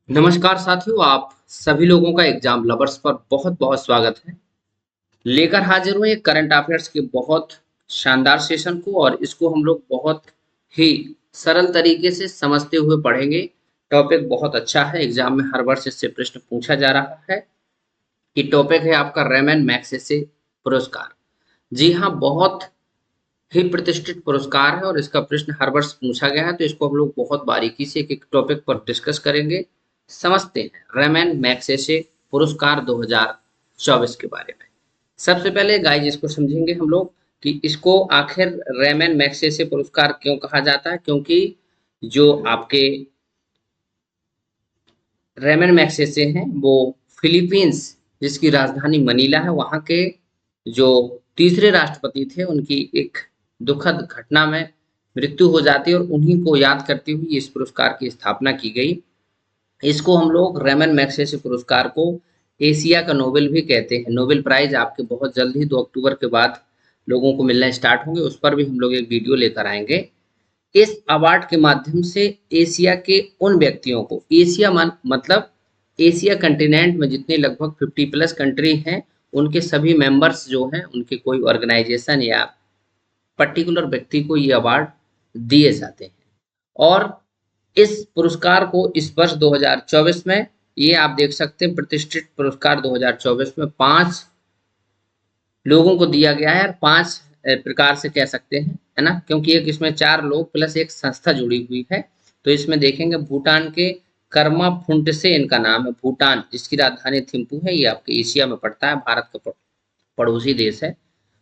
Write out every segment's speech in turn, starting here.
नमस्कार साथियों, आप सभी लोगों का एग्जाम लवर्स पर बहुत बहुत स्वागत है। लेकर हाजिर हुए करंट अफेयर्स के बहुत शानदार सेशन को, और इसको हम लोग बहुत ही सरल तरीके से समझते हुए पढ़ेंगे। टॉपिक बहुत अच्छा है, एग्जाम में हर वर्ष इससे प्रश्न पूछा जा रहा है। ये टॉपिक है आपका रेमन मैग्सेसे पुरस्कार। जी हाँ, बहुत ही प्रतिष्ठित पुरस्कार है और इसका प्रश्न हर वर्ष पूछा गया है, तो इसको हम लोग बहुत बारीकी से एक एक टॉपिक पर डिस्कस करेंगे। समझते हैं रेमन मैग्सेसे पुरस्कार 2024 के बारे में। सबसे पहले गाइस इसको समझेंगे हम लोग कि इसको आखिर रेमन मैग्सेसे पुरस्कार क्यों कहा जाता है। क्योंकि जो आपके रेमन मैग्सेसे हैं वो फिलीपींस, जिसकी राजधानी मनीला है, वहाँ के जो तीसरे राष्ट्रपति थे, उनकी एक दुखद घटना में मृत्यु हो जाती है और उन्हीं को याद करते हुए इस पुरस्कार की स्थापना की गई। इसको हम लोग रेमन मैग्सेसे पुरस्कार को एशिया का नोबेल भी कहते हैं। नोबेल प्राइज आपके बहुत जल्द ही 2 अक्टूबर के बाद लोगों को मिलना स्टार्ट होंगे, उस पर भी हम लोग एक वीडियो लेकर आएंगे। इस अवार्ड के माध्यम से एशिया के उन व्यक्तियों को, एशिया मतलब एशिया कंटिनेंट में जितने लगभग 50 प्लस कंट्री हैं, उनके सभी मेंबर्स जो हैं, उनके कोई ऑर्गेनाइजेशन या पर्टिकुलर व्यक्ति को ये अवार्ड दिए जाते हैं। और इस पुरस्कार को इस वर्ष 2024 में, ये आप देख सकते हैं, प्रतिष्ठित पुरस्कार 2024 में 5 लोगों को दिया गया है। और 5 प्रकार से कह सकते हैं, है ना, क्योंकि एक इसमें 4 लोग प्लस एक संस्था जुड़ी हुई है। तो इसमें देखेंगे भूटान के कर्मा फुंटसे इनका नाम है। भूटान, जिसकी राजधानी थिम्पू है, ये आपके एशिया में पड़ता है, भारत का पड़ोसी देश है।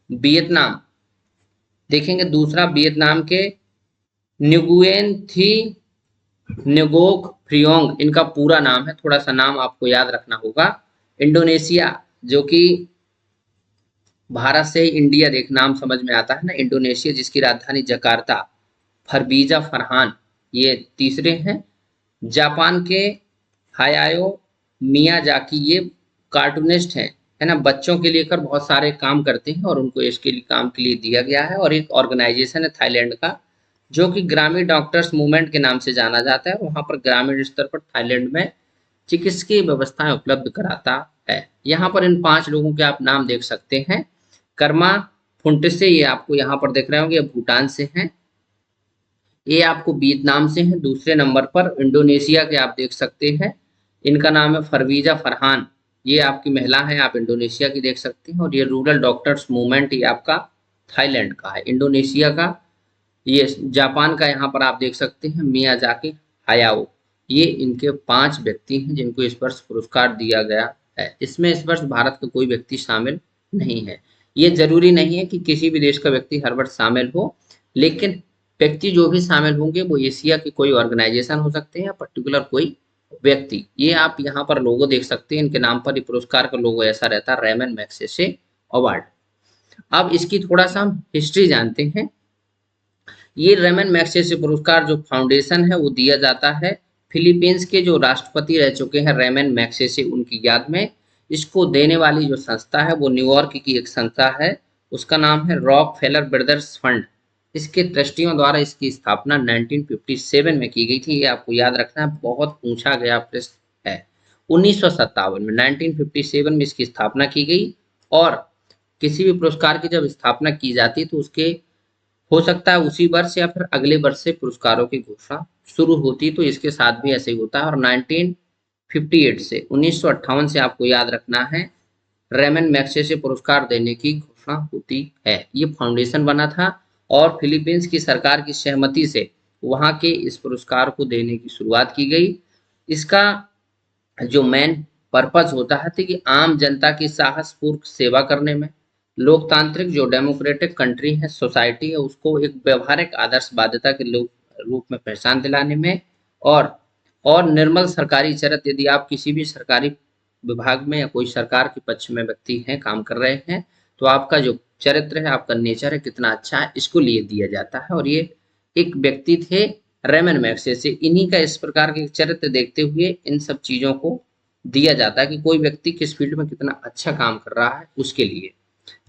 वियतनाम देखेंगे, दूसरा वियतनाम के न्युगुएन थी न्योगोक फ्रियोंग, इनका पूरा नाम है, थोड़ा सा नाम आपको याद रखना होगा। इंडोनेशिया, जो कि भारत से ही इंडिया देख नाम समझ में आता है ना, इंडोनेशिया, जिसकी राजधानी जकार्ता, फरबीजा फरहान, ये तीसरे हैं। जापान के हायाओ मियाजाकी, ये कार्टूनिस्ट हैं, है ना, बच्चों के लेकर बहुत सारे काम करते हैं और उनको इसके लिए काम के लिए दिया गया है। और एक ऑर्गेनाइजेशन है थाईलैंड का, जो कि ग्रामीण डॉक्टर्स मूवमेंट के नाम से जाना जाता है। वहां पर ग्रामीण स्तर पर थाईलैंड में चिकित्सकीय व्यवस्थाएं उपलब्ध कराता है। यहाँ पर इन 5 लोगों के आप नाम देख सकते हैं। कर्मा फुंटसे, ये आपको यहाँ पर देख रहे होंगे, ये भूटान से हैं। ये आपको वियतनाम से हैं। दूसरे नंबर पर इंडोनेशिया के आप देख सकते हैं, इनका नाम है फरवीजा फरहान, ये आपकी महिला है, आप इंडोनेशिया की देख सकते हैं। और ये रूरल डॉक्टर्स मूवमेंट, ये आपका थाईलैंड का है। इंडोनेशिया का, ये जापान का, यहाँ पर आप देख सकते हैं मियाजाकी हायाओ। ये इनके 5 व्यक्ति हैं जिनको इस वर्ष पुरस्कार दिया गया है। इसमें इस वर्ष भारत का कोई व्यक्ति शामिल नहीं है। ये जरूरी नहीं है कि किसी भी देश का व्यक्ति हर वर्ष शामिल हो, लेकिन व्यक्ति जो भी शामिल होंगे वो एशिया के कोई ऑर्गेनाइजेशन हो सकते हैं या पर्टिकुलर कोई व्यक्ति। ये आप यहाँ पर लोगो देख सकते हैं, इनके नाम पर ये पुरस्कार का लोगो ऐसा रहता है, रेमन मैग्सेसे अवार्ड। अब इसकी थोड़ा सा हम हिस्ट्री जानते हैं। ये रेमन मैग्सेसे पुरस्कार जो फाउंडेशन है वो दिया जाता है फिलीपींस के जो राष्ट्रपति रह चुके हैं रेमन मैग्सेसे, उनकी याद में। इसको देने वाली जो संस्था है वो न्यूयॉर्क की एक संस्था है, उसका नाम है रॉक फेलर ब्रदर्स फंड। इसके ट्रस्टियों द्वारा इसकी स्थापना 1957 में की गई थी। ये आपको याद रखना है, बहुत पूछा गया प्रश्न है। 1957 में, 1957 में इसकी स्थापना की गई। और किसी भी पुरस्कार की जब स्थापना की जाती है तो उसके हो सकता है उसी वर्ष या फिर अगले वर्ष से पुरस्कारों की घोषणा शुरू होती, तो इसके साथ भी ऐसे ही होता है। और 1958 से 1958 से आपको याद रखना है, रेमन मैग्सेसे पुरस्कार देने की घोषणा होती है। ये फाउंडेशन बना था और फिलीपींस की सरकार की सहमति से वहां के इस पुरस्कार को देने की शुरुआत की गई। इसका जो मेन पर्पज होता है कि आम जनता की साहसपूर्ण सेवा करने में, लोकतांत्रिक जो डेमोक्रेटिक कंट्री है, सोसाइटी है, उसको एक व्यवहारिक आदर्श बाध्यता के रूप में पहचान दिलाने में। और निर्मल सरकारी चरित्र, यदि आप किसी भी सरकारी विभाग में या कोई सरकार के पक्ष में व्यक्ति हैं, काम कर रहे हैं, तो आपका जो चरित्र है, आपका नेचर है, कितना अच्छा है, इसको लिए दिया जाता है। और ये एक व्यक्ति थे रेमन मैग्सेसे, इन्हीं का इस प्रकार के चरित्र देखते हुए इन सब चीजों को दिया जाता है कि कोई व्यक्ति किस फील्ड में कितना अच्छा काम कर रहा है उसके लिए।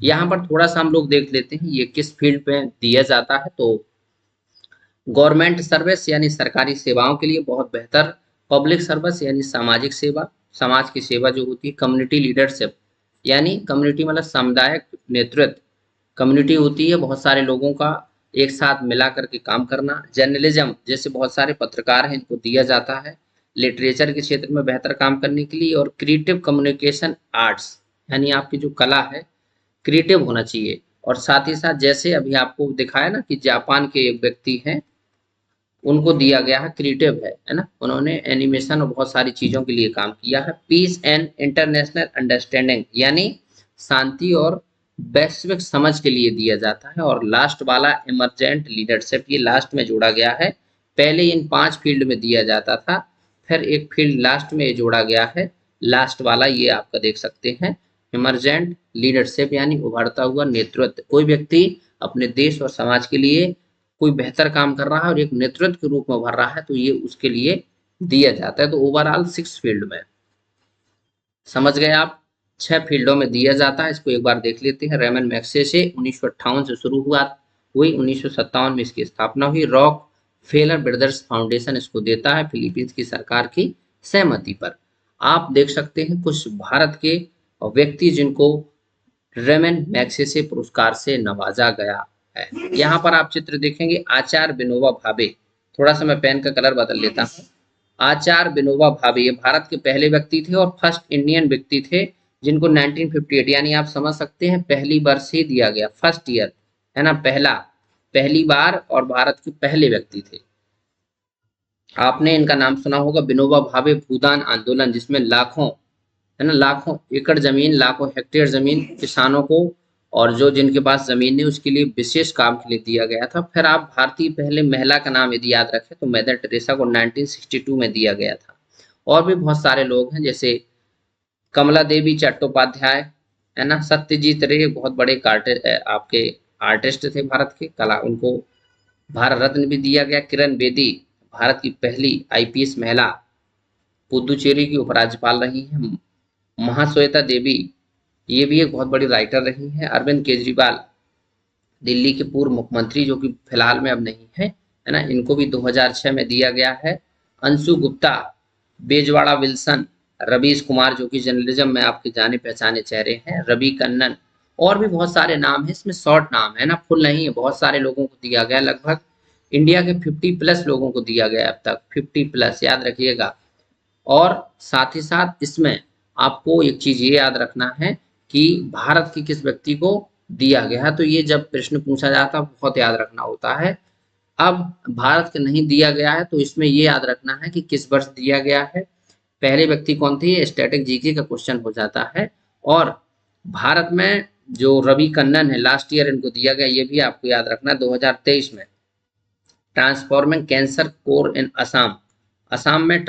यहाँ पर थोड़ा सा हम लोग देख लेते हैं ये किस फील्ड पे दिया जाता है। तो गवर्नमेंट सर्विस यानी सरकारी सेवाओं के लिए बहुत बेहतर पब्लिक सर्विस यानी सामाजिक सेवा, समाज की सेवा जो होती है। कम्युनिटी लीडरशिप यानी कम्युनिटी मतलब सामुदायिक नेतृत्व, कम्युनिटी होती है बहुत सारे लोगों का एक साथ मिला करके काम करना। जर्नलिज्म जैसे बहुत सारे पत्रकार हैं, इनको दिया जाता है लिटरेचर के क्षेत्र में बेहतर काम करने के लिए। और क्रिएटिव कम्युनिकेशन आर्ट्स यानी आपकी जो कला है क्रिएटिव होना चाहिए। और साथ ही साथ जैसे अभी आपको दिखाया ना कि जापान के एक व्यक्ति हैं, उनको दिया गया है क्रिएटिव है ना, उन्होंने एनिमेशन और बहुत सारी चीजों के लिए काम किया है। पीस एंड इंटरनेशनल अंडरस्टैंडिंग यानी शांति और वैश्विक समझ के लिए दिया जाता है। और लास्ट वाला इमरजेंट लीडरशिप, ये लास्ट में जोड़ा गया है। पहले इन 5 फील्ड में दिया जाता था, फिर एक फील्ड लास्ट में जोड़ा गया है। लास्ट वाला ये आपका देख सकते हैं इमरजेंट लीडरशिप यानी उभरता हुआ नेतृत्व। कोई व्यक्ति अपने देश और समाज के लिए कोई बेहतर काम कर रहा है और एक नेतृत्व के रूप में उभर रहा है, तो ये उसके लिए दिया जाता है। तो ओवरऑल 6 फील्ड में समझ गए आप, 6 फील्डों में दिया जाता है। इसको एक बार देख लेते हैं। रेमन मैग्सेसे 1958 से शुरू हुई 1957 में इसकी स्थापना हुई। रॉक फेलर ब्रदर्स फाउंडेशन इसको देता है फिलीपींस की सरकार की सहमति पर। आप देख सकते हैं कुछ भारत के व्यक्ति जिनको रेमन मैग्सेसे पुरस्कार से नवाजा गया है। यहाँ पर आप चित्र देखेंगे आचार्य विनोबा भावे। थोड़ा सा मैं पेन का कलर बदल लेता हूँ। आचार्य विनोबा भावे ये भारत के पहले व्यक्ति थे और फर्स्ट इंडियन व्यक्ति थे जिनको 1958 यानी आप समझ सकते हैं पहली वर्ष ही दिया गया, फर्स्ट ईयर है ना, पहली बार, और भारत के पहले व्यक्ति थे। आपने इनका नाम सुना होगा विनोबा भावे भूदान आंदोलन, जिसमें लाखों है ना, लाखों एकड़ जमीन, लाखों हेक्टेयर जमीन किसानों को और जो जिनके पास जमीन है उसके लिए विशेष काम के लिए दिया गया था। फिर आप भारतीय पहले महिला का नाम यदि याद रखें तो मदर टेरेसा को 1962 में दिया गया था। और भी बहुत सारे लोग हैं जैसे कमला देवी चट्टोपाध्याय है ना, सत्यजीत रे बहुत बड़े आपके आर्टिस्ट थे भारत के कला, उनको भारत रत्न भी दिया गया। किरण बेदी भारत की पहली आईपीएस महिला, पुदुचेरी की उपराज्यपाल रही हैं। महाश्वेता देवी ये भी एक बहुत बड़ी राइटर रही हैं। अरविंद केजरीवाल दिल्ली के पूर्व मुख्यमंत्री जो कि फिलहाल में अब नहीं है ना, इनको भी 2006 में दिया गया है। अंशु गुप्ता, बेजवाड़ा विल्सन, रवीश कुमार जो कि जर्नलिज्म में आपके जाने पहचाने चेहरे हैं, रवि कन्नन, और भी बहुत सारे नाम है। इसमें शॉर्ट नाम है ना, फुल नहीं है। बहुत सारे लोगों को दिया गया, लगभग इंडिया के 50+ लोगों को दिया गया अब तक, 50+ याद रखिएगा। और साथ ही साथ इसमें आपको एक चीज ये याद रखना है कि भारत के किस व्यक्ति को दिया गया है, तो ये जब प्रश्न पूछा जाता है बहुत याद रखना होता है। अब भारत के नहीं दिया गया है तो इसमें ये याद रखना है कि किस वर्ष दिया गया है, पहले व्यक्ति कौन थे, ये स्टैटिक जीके का क्वेश्चन हो जाता है। और भारत में जो रवि कन्नन है लास्ट ईयर इनको दिया गया, ये भी आपको याद रखना 2023 में। ट्रांसफॉर्मिंग कैंसर कोर इन असम, असम में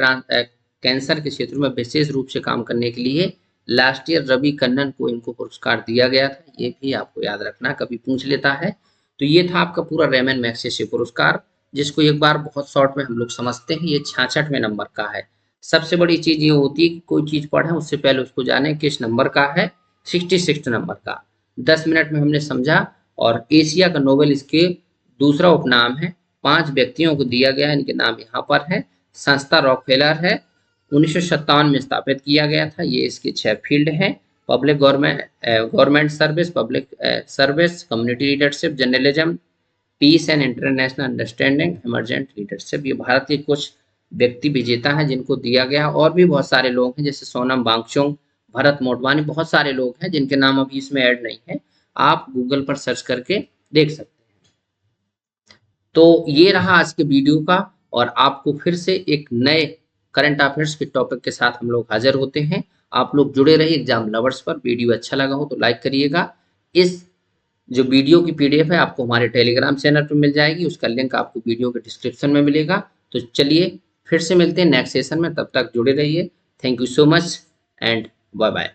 कैंसर के क्षेत्र में विशेष रूप से काम करने के लिए लास्ट ईयर रवि कन्नन को इनको पुरस्कार दिया गया था, ये भी आपको याद रखना, कभी पूछ लेता है। तो ये था आपका पूरा रेमन मैग्सेसे पुरस्कार, जिसको एक बार बहुत शॉर्ट में हम लोग समझते हैं। ये 66वें नंबर का है। सबसे बड़ी चीज ये होती है कि कोई चीज पढ़े उससे पहले उसको जाने किस नंबर का है, 66 नंबर का। 10 मिनट में हमने समझा। और एशिया का नोबेल इसके दूसरा उपनाम है। 5 व्यक्तियों को दिया गया है, इनके नाम यहाँ पर है। संस्था रॉकफेलर है, 1957 में स्थापित किया गया था। ये इसके 6 फील्ड हैं, public government service, public service, community leadership, journalism, peace and international understanding, emergent leadership. ये भारत के कुछ व्यक्ति विजेता हैं जिनको दिया गया। और भी बहुत सारे लोग हैं जैसे सोनम वांगचुक, भरत मोटवानी, बहुत सारे लोग हैं जिनके नाम अभी इसमें ऐड नहीं है, आप गूगल पर सर्च करके देख सकते हैं। तो ये रहा आज के वीडियो का, और आपको फिर से एक नए करंट अफेयर्स के टॉपिक के साथ हम लोग हाजिर होते हैं। आप लोग जुड़े रहिए एग्जाम लवर्स पर। वीडियो अच्छा लगा हो तो लाइक करिएगा। इस जो वीडियो की पीडीएफ है आपको हमारे टेलीग्राम चैनल पर मिल जाएगी, उसका लिंक आपको वीडियो के डिस्क्रिप्शन में मिलेगा। तो चलिए फिर से मिलते हैं नेक्स्ट सेशन में, तब तक जुड़े रहिए। Thank you so much and bye bye.